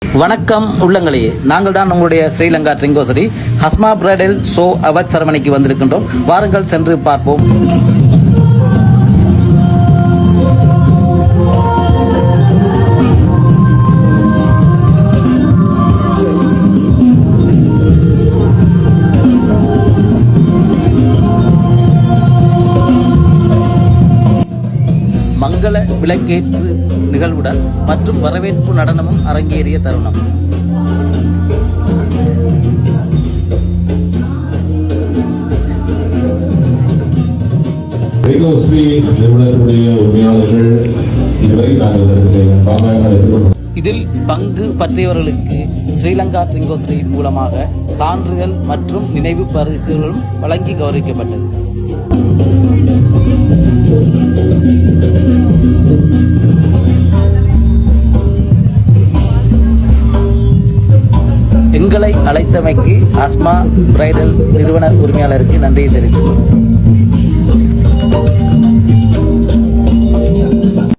வணக்கம் உள்ளங்களே, நாங்கள் தான் உங்களுடைய ஸ்ரீலங்கா ட்ரிங்கோசரி ஹஸ்மா பிரைடல் ஷோ அவார்ட் செரமனிக்கு வந்திருக்கின்றோம். வாருங்கள் சென்று பார்ப்போம். மங்கள விளக்கேற்று நிகழ்வுடன் மற்றும் வரவேற்பு நடனமும் அரங்கேறிய தருணம். நிறுவனத்துடைய உரிமையாளர்கள் இதுவரை நாங்கள் இதில் பங்கு பற்றியவர்களுக்கு ஸ்ரீலங்கா ட்ரிங்கோசரி மூலமாக சான்றிதழ் மற்றும் நினைவு பரிசுகளும் வழங்கி கௌரவிக்கப்பட்டது. எங்களை அழைத்தமைக்கு ஹஸ்மா பிரைடல் நிறுவன உரிமையாளருக்கு நன்றியை தெரிவித்துள்ளோம்.